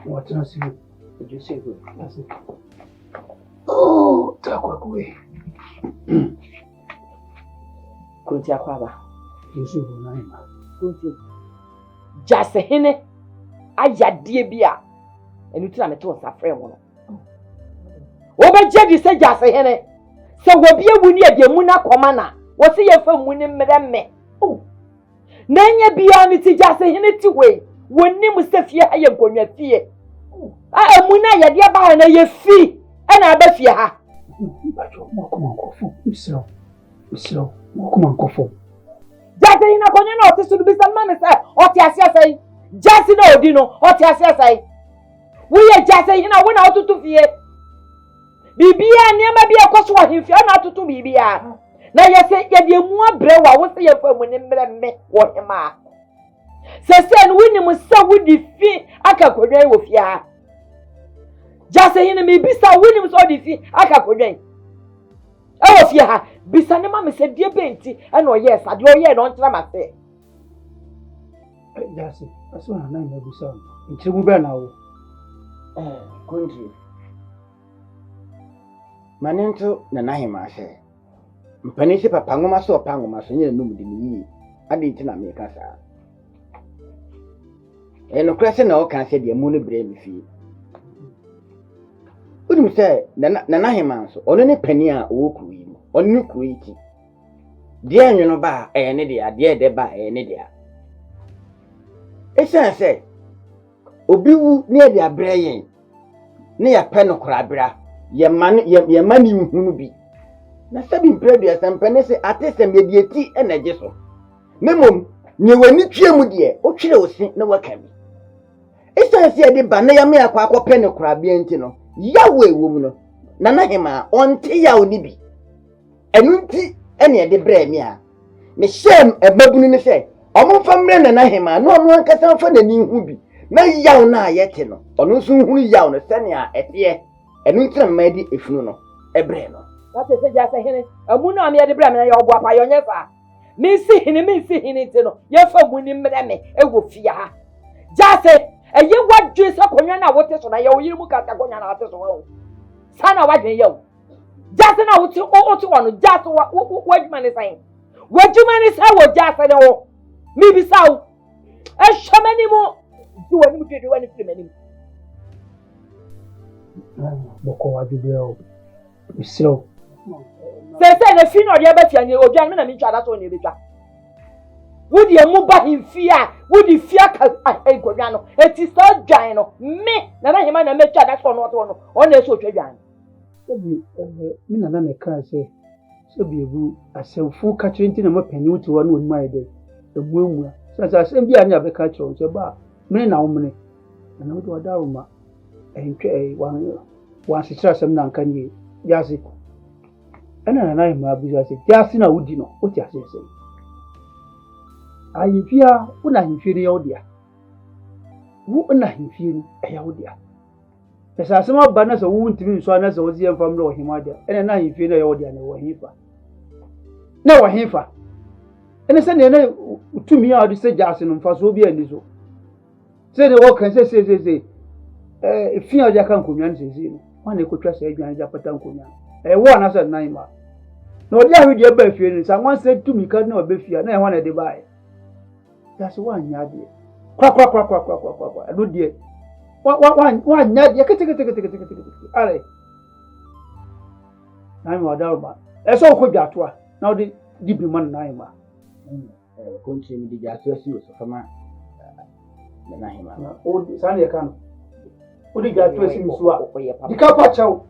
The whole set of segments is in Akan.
What else did you say? That's it. Oh, talk away. Kunti akwaba. Yesu go na ima. Kunti. Jase hene ayade bia. Enu tira me to safre mo no. Wo be je di se jase hene. Se wo bia wu ni ade mu na koma na. Wo se ye fa mu ni mremme. Oh. Na nya bia ni ti jase hene ti we. Wonni mu se fie ha ye gonwa fie. A emu na yade ba na ye fi. E na ba fie ha. Bacho mo come on kofo. Usiro. Mo come on kofo. Jase ina konye na oti sudu bisa mama se oti asia sai. Jase na odi no oti asia sai. Wo ye jase ina wo na otutu fie. Bibia niam bia koso wa himfia na atutu bibia. Na ye se ye de mu abrewa wo se ye fa mu ne mremme wo hema. Se no wini mu sa wo di fi aka kodwan wo fia. Jase hina me bisa wini mu so di fi aka kodwan. E wo fia ha bisa ne ma me se die benti e no yes ade o ye no ntra ma se. Jase aso na na bisa. Ntiri mu be na wo. Country. Manento na nahima se. Mpani se papa ngoma so pa ngoma so nyina num de ni. Ade nti na me ka sa. No krese na o kan se de mu no bre mi fi. Udim se na nahima so ono ne pani a wo kru yi. Ono ne kru yi ti. De anwono ba ne de ade de ba ne de a. Esa se obi wu ne de abre yen. Ne ya pe no korabra. Ye mani hunu bi. Na sabi mpre ya sampane se atesem ye dieti e na je so. Memom nye wani twie mu de o twere osi na waka bi. Esanse ye de ba na ya me akwa akwa no korabia nti no. Yawe wo mu no. Na na hema onte ya oni bi. Enu nti ene ye de bra mi a. Me shem ebabunu ne se omfa mre na hema no ono ankasa fa na ni hu bi. Na yaw na ayete no. Ono nso hunu yaw no sene a efie. Enu ntra madi efunu no ebre no That is Jase hene amu na me de bra me na yo bo apa yo nye fa me si hene ti no ye fa mu ni mre me e wo fia ha Jase eye wadwe sa konwa na wote so na ye oyiri mu kaka konwa na wote so wo sana wadwe ye wo Jase na wote o wono Jase wadwuma ne san wadwuma ne sa wo Jase ne wo mi bi sa wo e hwamani mu di wani mu twede wani firmani mu Boko wa dubre o. Usiro. Se na fi no de ba fia ni odwan me na mi twa da so ne betwa. Wodi emu ba himfia, wodi fia ka godwan no. Eti so dwan no. Me na hima na me twa da so no to no. O na so twa dwan. Obi mi na me ka se bi ebu asemfu ka twenti na mapani wuti wa no onima yede. Emuamua. Sasa asem bi anya be ka kiro se ba. Me na wo mene. Na wo do daruma. Entwe wan sitra sem na nka nie Jase ana na hima abu Jase Jase na wudi no o ti asese ayifia una himfiri ya odia wu una himfiri ya odia pesa asema bana so wu ntimi nso ana so ozi emfam na ohima dia ana na himfiri ya odia na wahifa ene se ne na utumi ya odi se Jase no mfa so obi ani so se ne wo kan se fia odia kan konwa nsezi no wana ekotwa se adwan ja pata nkonya wo na se nan ma na odi ahwe de ba fie ni sa wan se tumi ka na oba fie na e wana de bae Jase wan nya de kwa ado de wan nya de kete ale nan ma da ba e so ko dwato a na odi dibi man nan ma konche mi de Jase si so fama na hima o sane kan odi dwato si misuwa dika pa chawo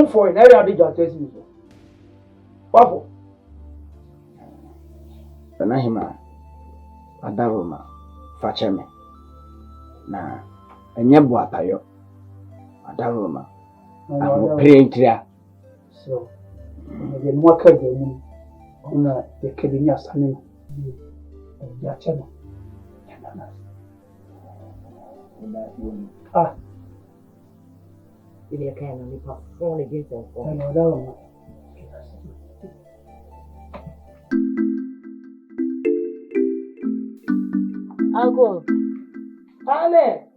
for na area de dwato si misuwa wafo na hima adaroma facheme na enye bo atayo adaroma amo printria so ye mwaka de mu una ye kebinya sanin ya chana Ile kana ni pa phone against the phone. No, no. Uncle, Amen.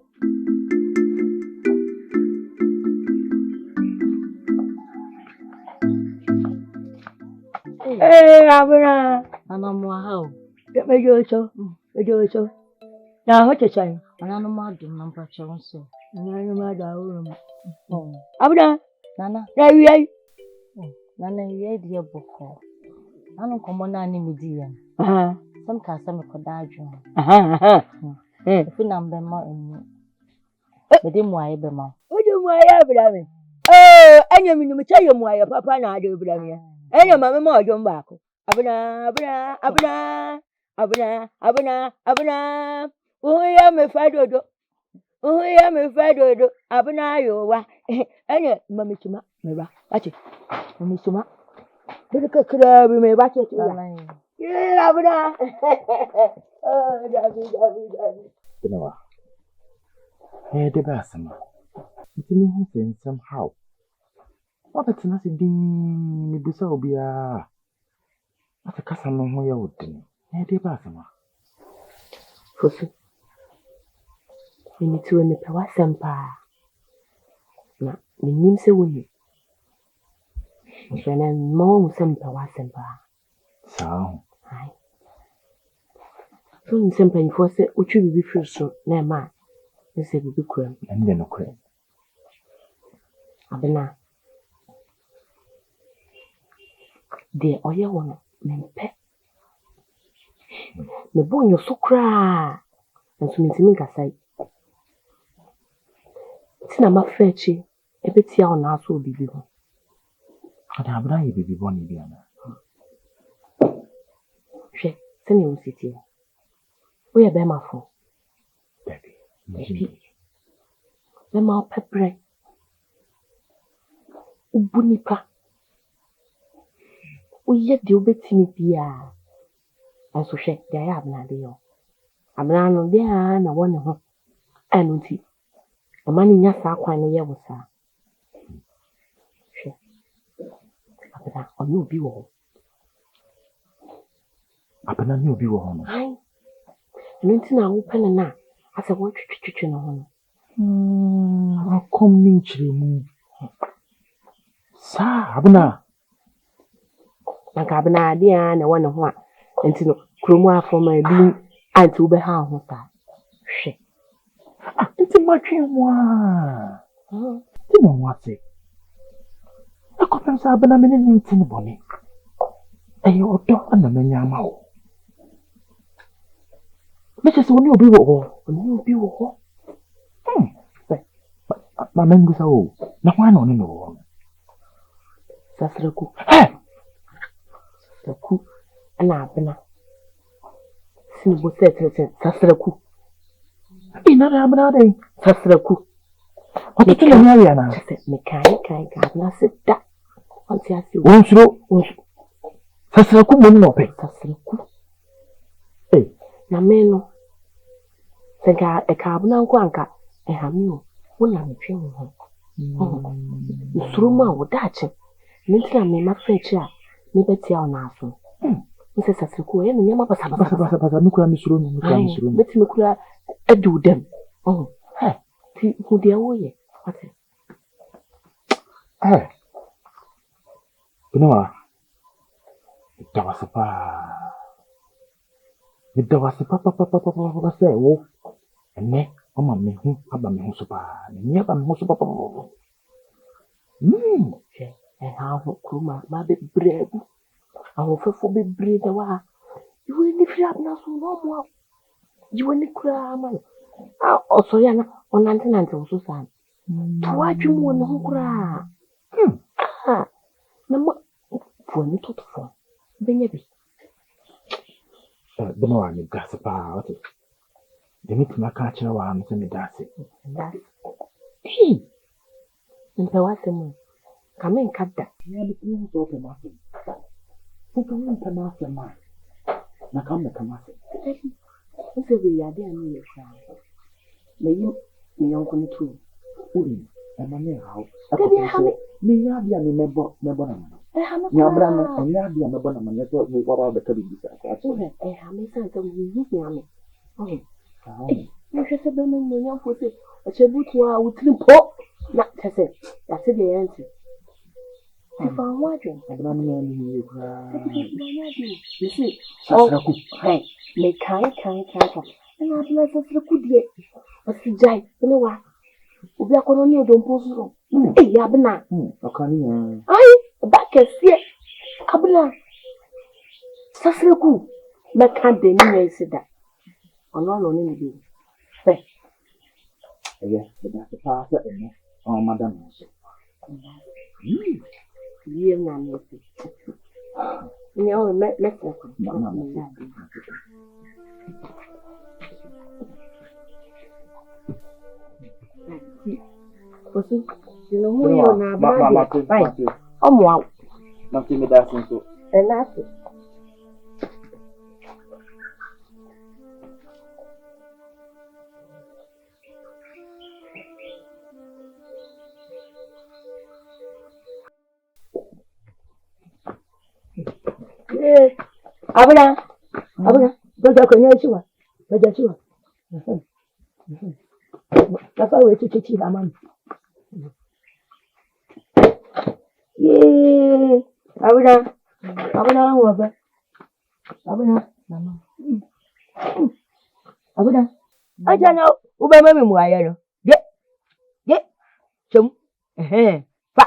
Abuna. Anamwa Mejoso. Now what you say? Anamwa do number so. Abuna. Nana. There we are. Nana, you dear book. I don't come on any media. Some cast some codadron. If you number more in but then why be more? What do my Abraham? Oh, and you mean to tell you why your papa and I do Abraham. And your mamma more, John Baco. Abuna. Oh, yeah, my father. Oh, yeah, my father. Abuna, you were. And yet, Mammy Suma, Mira, watch it. Mammy Suma. Little could we may watch it. Yeah, Abuna. Oh, David. You know, hey, the best, man. It's me somehow. What a tenacity ding, me be so be a. What a cousin on who you would do. Hey, the best, man. Fussy. You need to in the power semper. Now, the name say we. When I'm more semper was semper. So, Aye. So, in semper, you force it, which you be first, so, never mind. You say, we be cram. and then, okay. Abena. The oil one, men pet. The boy, you're so cry. And so, means I say, it's not my fetchy. A bit here on us will be given. But I have baby Bonnie Diana. She, send you city. We are Bema for. Baby. Bema pepper. Ubunipa. We yet do bet me pia. And so she, they have not deal. I'm not on there and I want to know. And see. A man in your sack when the year was her. She. Or you be all. Upon a new view on. Aye. And until now, open and now. As I want to chicken on. I'll come nature move. Sir, Abuna. Macabana, dear, and I want to want. And to know, Cromwell for my being and to be how she. It's a matching one. Timon, what's it? A conference Abana in Tinaboni. And your dog and the Menyamao. Mrs. When you be all, when you be all. But my men goes old. No one on no. Sasraku. The cook and Abena. Single set, Sasraku. In another day, Sasraku. What did you tell me, Anna? She said, Mechanic, I got not sit that. Once I see Won't you? Sasraku won't know. Sasraku. Eh, Nameno. Think a carbon unquanka, a hamu, one I'm a dream. The Suruma would dodge him. Little I may not fetch her. Maybe tell Nasso. Mrs. Sasraku, and the name of a Sabbath, let me cry a do them. Oh, hey, who dear way? What? Hey, you know, there was a pa. There was a papa say, oh, and me, oh, mammy, who about me, who's a pa, and never most of papa. And how Kuma, my big bread. I will for big bread. You will live up now so no more. You will cry, man. Also, Yana, on antenna also, son. To watch you one who cry. No, for a little for Benyabi. The more I need gas about it. The meet my catcher one, send me that's it. That's he. And there was a moon. Come in, cut that. Nearly two open nothing. Who can you come after mine? Now come the commander. What's a way I didn't know cry. May you, me uncle too. Uri, and my near house. Me, I be a member. Yabran, and Yabi and the Bonam, let what are the Kabby. I have me sent a wee yammy. Oh, nhwe se be me nyonya fo se o che butu a wutiri po na tese ya se de yanti if I want you Abuna no ni kura. you see oh hey me kai na abuna sasra ku die o si jai ne wa obi akono ni odompo suro eh abuna Akani ya. ai ba kese abuna sasra ku me kan de ni na sida ono ni bi hey Ege, beda se pasa ene. Oh madam. Ye na me. Ni o me ko. Kosi, you know you na ba. Right. Omo aw. Na ti me da so. Elasi. Abuna, goja ko nya chiwa. Goja chiwa. Papa we chichi la mama. Ye, abuna wa ba. Abuna, mama. Abuna. Aja na ube mami mu ayo. Ye. Chum. Fa.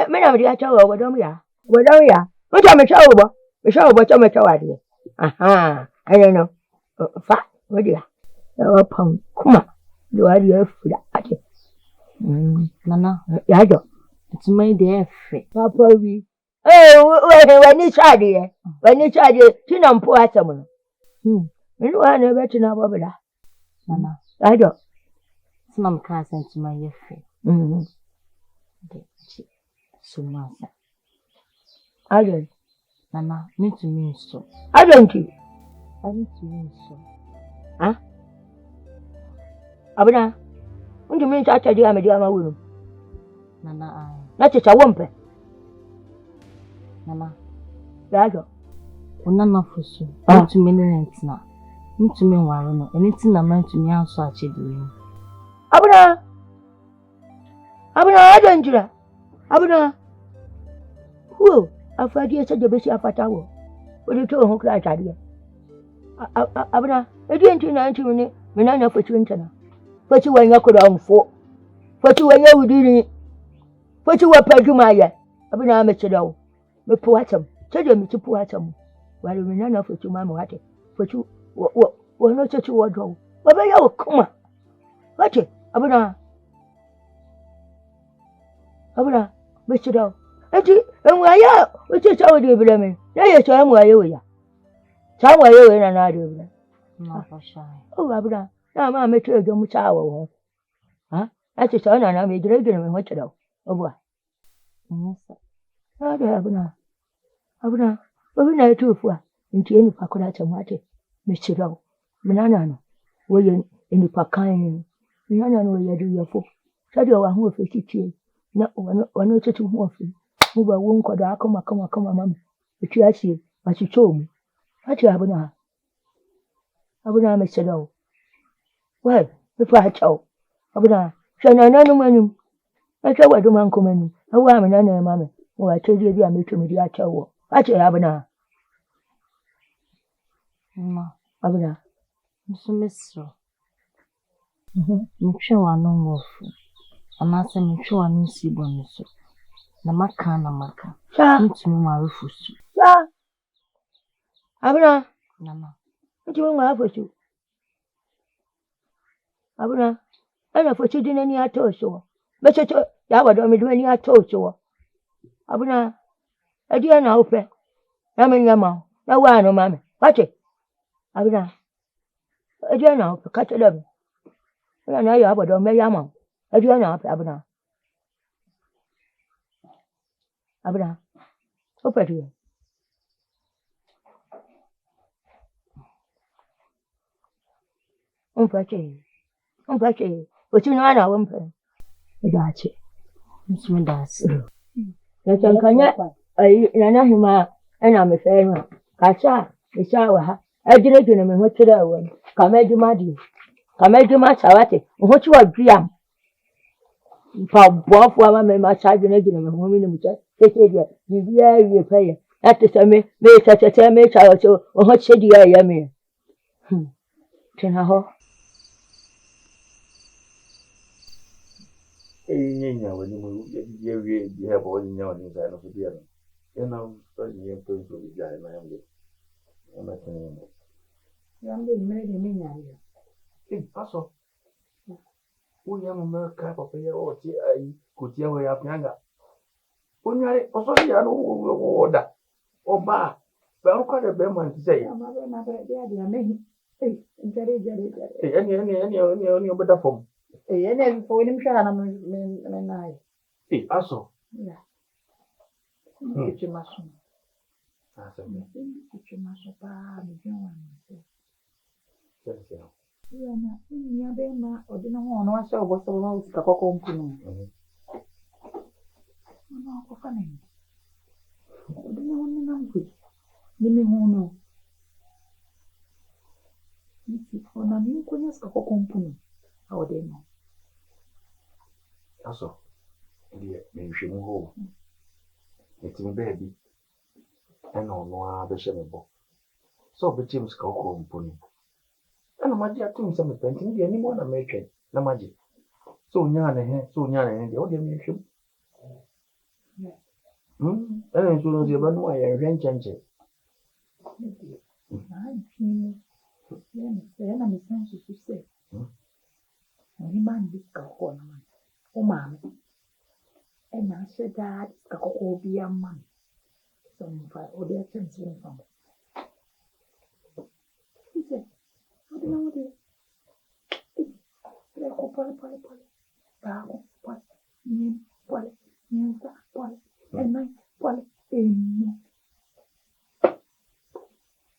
Me na mi acha wa bodom ya. Bodom ya. Uja me chawo bo. Me chawo bo chama chawa de. Aha. I don't know. Fa. Wodi ya. Ya pam kuma. Do ari afura ate. Nana, Ya jo. it's my dear friend. Papa wi. We ni chade ye. We ni chade tina mpo atam no. Ni wa na be tina bobela. Nana, Ya jo. some cousin to my dear friend. So much. I don't. Nana, me to me so. I don't you. I need to me so. Abuna. Unju mi cha cha di amedi amawunu. Nana, Na chicha wompe. Nana, Ya jo. Nana for so. Me to me na. Me to me ware no. Anything na man to me answer ache do. Abuna. I don't you. Abuna. Who? Afadi esa de besi afatawo. Odi to ho kra atade. Abuna, edi enti na enti me na fatu ntana. Fatu wanya kodo amfo. Fatu wanya wudiri. Fatu wa paduma ya. Abuna me chedawo. Me po atam. Chede me po atam. Wale me na fatu mama wate. Fatu wo no chechu wodo. Wa be ya okuma. Wate, abuna. Abuna, me chedawo. Eti enwaya uche chawo de bileme na ye chawo enwaya we ya chawo ye we na de bileme No for shy. o abuna na ma me tue do mu chawo ho ati chawo na me gire me ho cheda obua Yes. de abuna obi na etufu a nti eni pakola chamate me cheda me na no we ye eni pakan me na no ye du ye fo chade wa ho fe chichie na wano chetu ho fe muba wonko da kama mama etu asie achicho mu ati abuna me chedawo we fa chawo abuna shana nanu manu ata wadu man ko manu awa me na mama wa tedi bi ametu me di achawo ati abuna No. abuna So misro. Me twa wa no ngofu. Amasa me twa wa no sibo no so. Na maka. cha Ntumi marufu so. abuna Nana. nti mo ma fochu abuna ana fochu dinani ato so be checho ya wadu me dinani ato so abuna edi na ope na me nyama na wa no mame wache abuna edi na ope ka chedem na ya wadu me yama edi na ope abuna ope di Umpache, uchino na wumpe. Idache. Ntumi dasi. Na chankanya na hima ana mefema. Kacha, ishawa ha. Ajire me hochira won. Kamedi madi. Kamedi ma chawate. Uhochi wa driam. Pa bofu ama me ma charge na gina me ho mi ne mu cha. Tete dia. Bibia wie pa ye. Ate se me tete me chawate. Uhochi dia ya me. Tena ho. Nyanya wani mu ya ba wani nyawa ni sai na su biya yana so ni to so biya na yambe ona tani Yambe mere de me nyaye. Paso uya mu ka papa ya o ti ai ko ti awo ya pyanga onyare oso ya no oda oba ba ko de be man ti sei Ma be dia me. Jare. Any obeda form. Ene fo ni msha na me nae. Aso. Ya. Kichi maso. Asa me. Kichi maso pa mi jwa ni. Sese. Ya na ni ya be ma odina ho no ase obo so no sika kokko mpunu. No ko fane. Odina ho ni nampu. Ni mi ho no. Ni ona ni ko nya sika kokko mpunu. Odina. Aso. Ndiye menhwemu ho. Etimi bebi. Ena ono a be hye mebo. So be chim sika kokko mpunu. Ana maji atum se me penti ndi ani mo na metwen na maji so nya na he ndi o de me hwem ana so no se ba no aye hwen chenche na mi senso su se ni man bi ka ko na man o ma e na se da ka ko bi amman so mo fa o de chenche ni fam no de le ko pale ba ko pale ni pale enai pale eno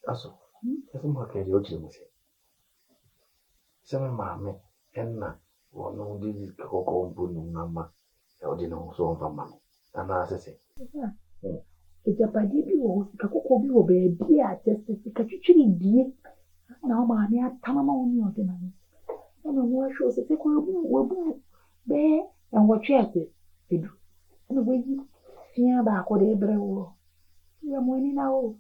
aso ese mo ka ri o ji mo se se me mame enna wono ndi kokko mpunu ngama e o de no so mfa ma ana asese ejapadi bi wo ka kokko bi wo be bi a test ka twitwiri die na o ma ni atama ma oni o de na ni no mo show se ko wo be en wo twete edu na wo yi fia ba ko de bre wo ya mo ni na o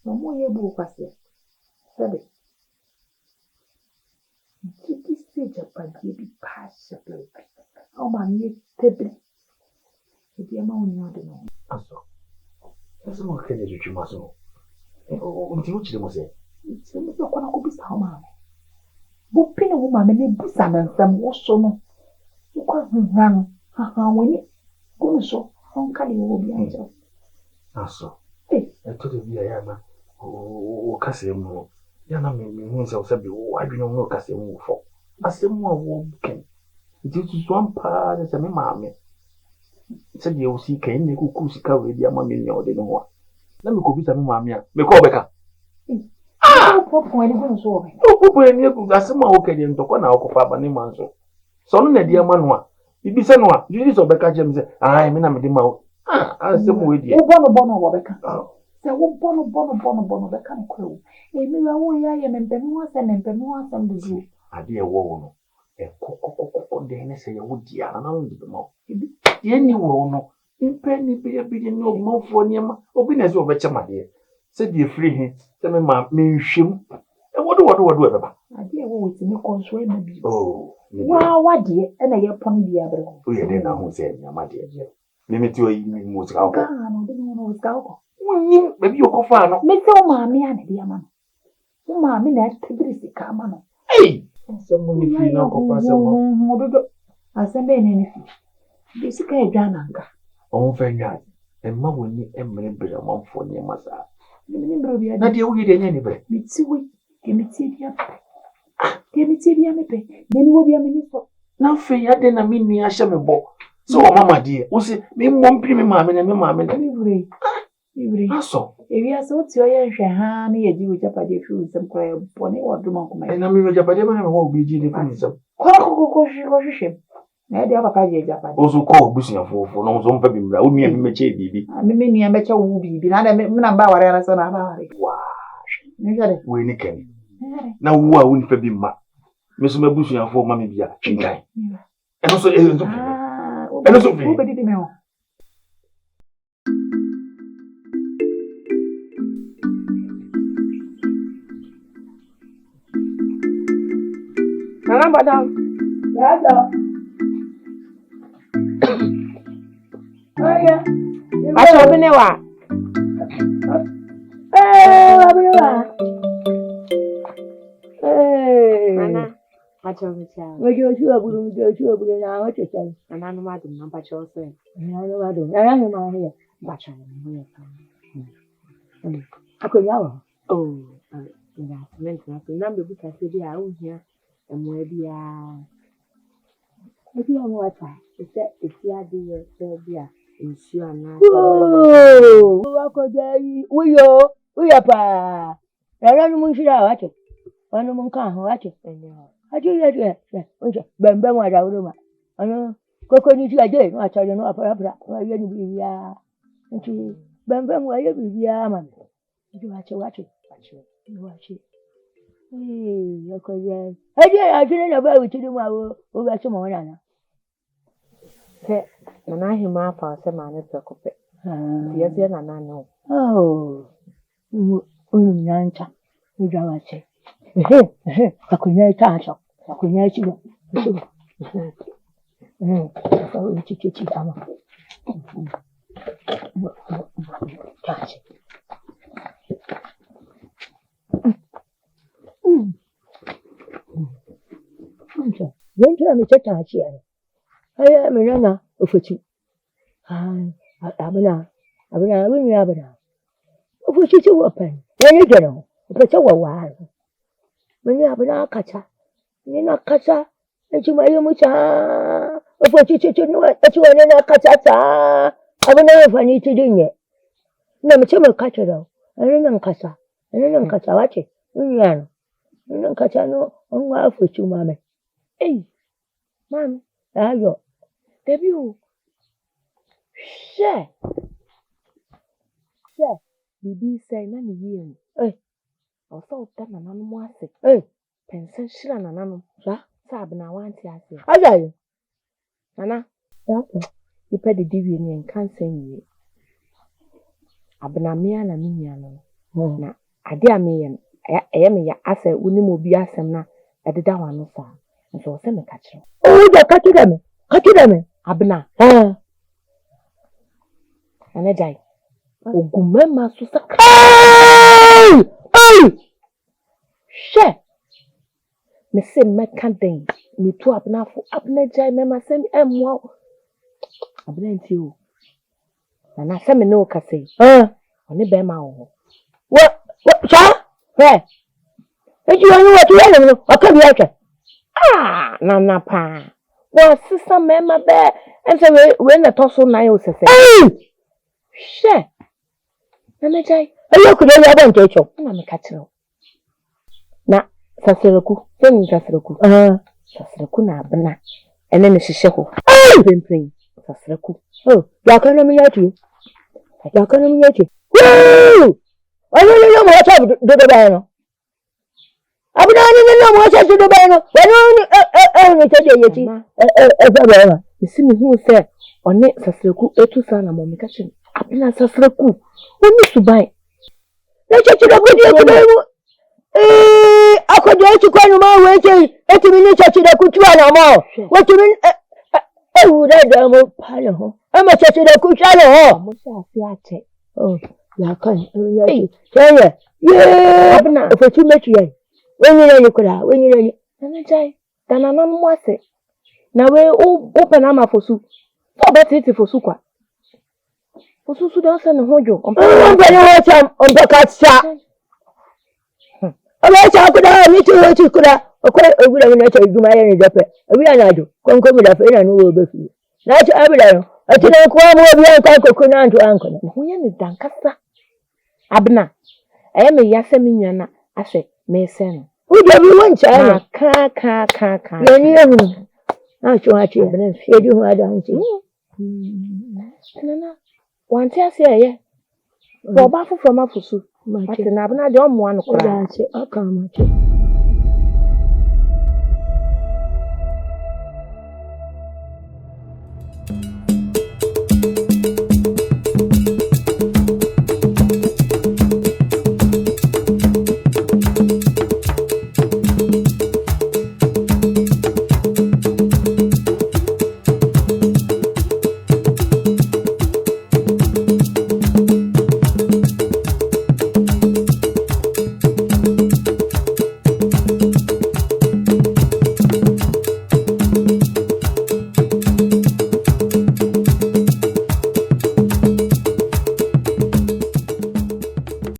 no mo ye bu kwase sabe kiki se japadi bi pasha pe o ma ni tebre e ma oni o de no aso ese mo ka ri ju maso o nti o chire mo se mo ko na ko bisa o ma bu pini wo ma me ne bisa na nsam wo so no ko hwa no ha woni ko so on ka de wo bi anja aso to de bi ya na o kase mu ya na me hu se o se bi o adwene o kase mu fo asemu a wo ken nti so ampa se me maame se de o si kan ne kuku sika we bi ama me nya o de no ho na me ko bi se me maame a me ko beka popo ni ko so be popo ni ku asema o kede ntoko na okofa ba ne manso so no na de ama no a bibi se no a judi so beka jem se ai me na me de ma o asemu we die o bono wo beka se wo bono beka no ko e mi wa wo ya ye mempemi wa se mbuzu ade e wo no e kokokoko de ne se ye wo dia na no de ma ye ni wo no mpe ni bi ni o mo fo ni ma obi na se o beche ma de se die free he se me ma me nhwem e wodo e beba ade e wo witi ni konso e na bi wa de e na ye pon bi abre o ye de na ho se nya ma de me ti o yi mi mo sika ko no de no sika ko woni be bi o ko fa no me se o ma me ana de ama no o ma me na tibiri sika ama no so mo ni fi na ko fa se mo dodo asembe ne ni fi bi sika e dwa na nka o fa nya e ma woni e mre bere mo fo ni ma sa ni bro bi na de wo ye de nya ni bere mi ti we ke mi ti bia me pe de ni wo bia me ni so na fe ya de na mi ni a hye me bo so o mama de o se me mo mpiri me maame na ni bure aso ebi aso ti o ye hwe ha na ye di wo japade fi wo sem kwa bo ne wo duma kuma e na mi japade ma na wo bi ji de fi sem ko hwehwe na de papa je japade o so ko busia fofo no so mfa bi mra o nua mi meche bibi me nua meche wo bibi na de me na ba ware ala so na ba ware wa ni jare we ni ken na wo a wo nipa bi ma me so mabusu afo ma me bia twinkan eno so wo be di me o Nana madam. Ya da. Aya. Acho bine wa. Abine wa. Nana. Acho bicha. Wejo chu aburu na wa tete. Nana no madam na bacho so. Nana no madam. Nana no ma he. Bacho no he. Akonya wa. Oh. Ya, mentra. Na be buka se bi a ohia. Emwebia. Odi omo ata. Esi ade yo se bia. Nsu ana. Oh! Wako dai. Uyo pa. Yara nu munshira wacho. Wanu munka ho wacho. Ajo ye. Oje. Bembe mo ada uruma. Ano koko ni ti aje no achaje no apara. Wa ye ni bibia. Nti bembe mo ye bibia ma. Nti wacho. Yakoye. Ajine na ba witiri mu awo o ba so mo na. Nana hima fa se ma ne prekope. Yesi nana no. Oh. Nyancha. Ujawache. Akunya itacho. Akunya chigo. Sawa chichi ama. Tachi. Yento amechata achia. Haya menanga ufuchu. Abana wini abana. Ufuchu chu open. Yeni gero. Ufuchu wa. Meni abana kacha. Nina kacha. Echuma yomucha. Ufuchu chu no echuma nina kacha ta. Abana fani tidinye. Na mchema kacha do. Nina kacha wache. Unyano. Nina kacha no onwa ufuchu mame. Hey, ma'am, ayo. Debut. Share. Bibi say na ni yin. Also that na nanu mo ase. Pension shira na nanu. Sa abna wanti ase. Ajayi. Nana. Ipa de diwi ni enkan senyi. Abna me na minya no. Na ade a me yen. Me ya ase unim obi asem na ededa wano sa. So se me kachiro. Uja katidame. Abna. Anejai. Ogumema so sa. She. Me se me kanden. Me tu abna fo abnejai mema se emwa. Abna nti o. Na se me no kase. Oni be ma wo. What cha? Eji wani watu yele no akabi acha. Nana pa. Wa sisa mema be. Ense we na toso na yo sese. She. Nana jai. Ayo kudo ya ba nchecho. Na me kachiro. Na sasereku. Seni sasereku. Sasereku na abna. Ene ne hihye ho. Pempren. Sasereku. Ya kana mi yati. Woo! Ayo mo cha do ba no. Abuna ni mo cha do ba no. Wanu ni tede yeti. Ba. Isi mi hu se one sasereku etusa na mo me kache. Abuna sasereku. Oni subai. Na chechi da gudi mu. Akojo echi kwanu ma we che etimi ni chechi da kutua na mo. Wetimi ewura da mo pale ho. Ama chechi da kutua na ho. Mo se afi ache. Ya kan ya chi. Ye. Abuna ofotu metu ye. Wenyere ni kura, wenyere ni. Nana jai. Dana na mo ase. Na we open ama fosu. So beti fosu kwa. Fosu su da se ne hojo. Ompa ni hocha, ompa katsa. Oba cha kuda ni tu kuda. Okwa ogura ni cha iduma ye ni dape. Obi anado. Konko mi dape na no obe fi. Na cha abila no. Ati na kwa mo obi an kwa kokuna anto anko. Ho ye ni dankasa. Abna. Me yase mi nyana ahwe me se no. Uja bi woncha no. Ka. Yeni ehunu. Na cho ati abna fi di ho ada nti. Nana. Wanti ase ye. Wo ba foforo mafusu. Mate na abna de omo anu kura. Aka mate.